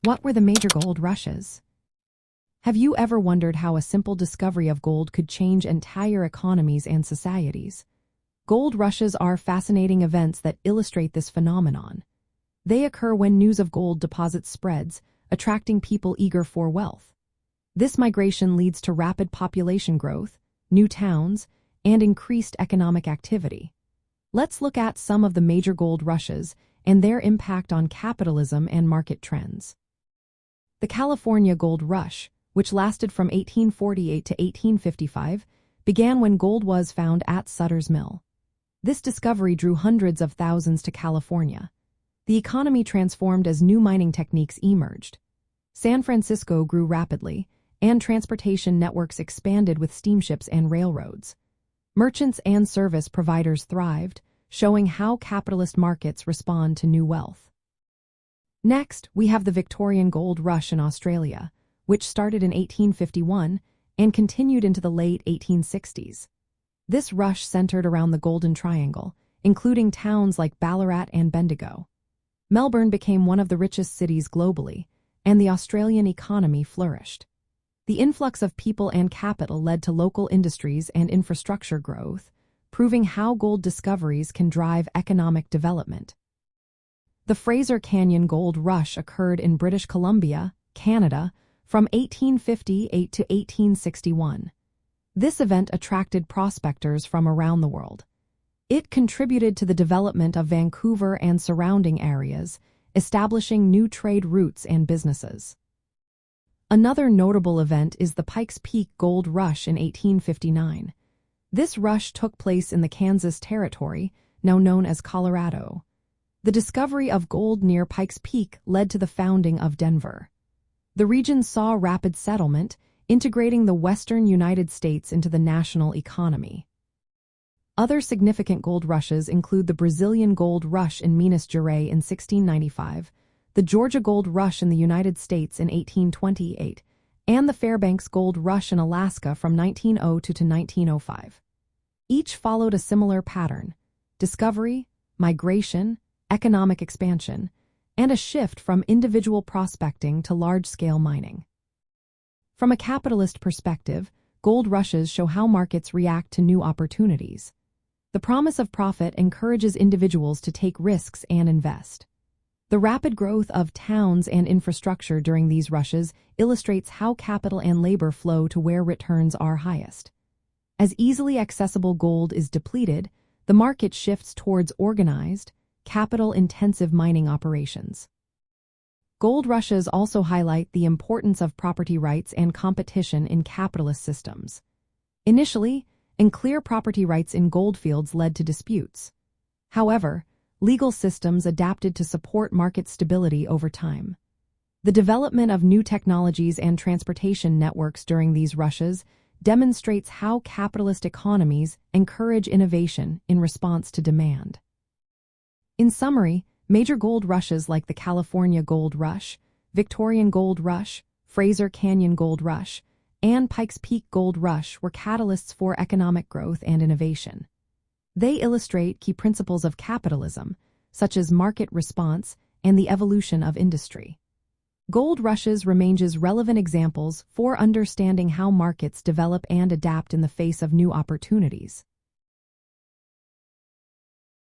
What were the major gold rushes? Have you ever wondered how a simple discovery of gold could change entire economies and societies? Gold rushes are fascinating events that illustrate this phenomenon. They occur when news of gold deposits spreads, attracting people eager for wealth. This migration leads to rapid population growth, new towns, and increased economic activity. Let's look at some of the major gold rushes and their impact on capitalism and market trends. The California Gold Rush, which lasted from 1848 to 1855, began when gold was found at Sutter's Mill. This discovery drew hundreds of thousands to California. The economy transformed as new mining techniques emerged. San Francisco grew rapidly, and transportation networks expanded with steamships and railroads. Merchants and service providers thrived, showing how capitalist markets respond to new wealth. Next, we have the Victorian Gold Rush in Australia, which started in 1851 and continued into the late 1860s. This rush centered around the Golden Triangle, including towns like Ballarat and Bendigo. Melbourne became one of the richest cities globally, and the Australian economy flourished. The influx of people and capital led to local industries and infrastructure growth, proving how gold discoveries can drive economic development. The Fraser Canyon Gold Rush occurred in British Columbia, Canada, from 1858 to 1861. This event attracted prospectors from around the world. It contributed to the development of Vancouver and surrounding areas, establishing new trade routes and businesses. Another notable event is the Pikes Peak Gold Rush in 1859. This rush took place in the Kansas Territory, now known as Colorado. The discovery of gold near Pikes Peak led to the founding of Denver. The region saw rapid settlement, integrating the western United States into the national economy. Other significant gold rushes include the Brazilian Gold Rush in Minas Gerais in 1695, the Georgia Gold Rush in the United States in 1828, and the Fairbanks Gold Rush in Alaska from 1902 to 1905. Each followed a similar pattern: discovery, migration, economic expansion, and a shift from individual prospecting to large-scale mining. From a capitalist perspective, gold rushes show how markets react to new opportunities. The promise of profit encourages individuals to take risks and invest. The rapid growth of towns and infrastructure during these rushes illustrates how capital and labor flow to where returns are highest. As easily accessible gold is depleted, the market shifts towards organized, capital-intensive mining operations. Gold rushes also highlight the importance of property rights and competition in capitalist systems. Initially, unclear property rights in goldfields led to disputes. However, legal systems adapted to support market stability over time. The development of new technologies and transportation networks during these rushes demonstrates how capitalist economies encourage innovation in response to demand. In summary, major gold rushes like the California Gold Rush, Victorian Gold Rush, Fraser Canyon Gold Rush, and Pikes Peak Gold Rush were catalysts for economic growth and innovation. They illustrate key principles of capitalism, such as market response and the evolution of industry. Gold rushes remain as relevant examples for understanding how markets develop and adapt in the face of new opportunities.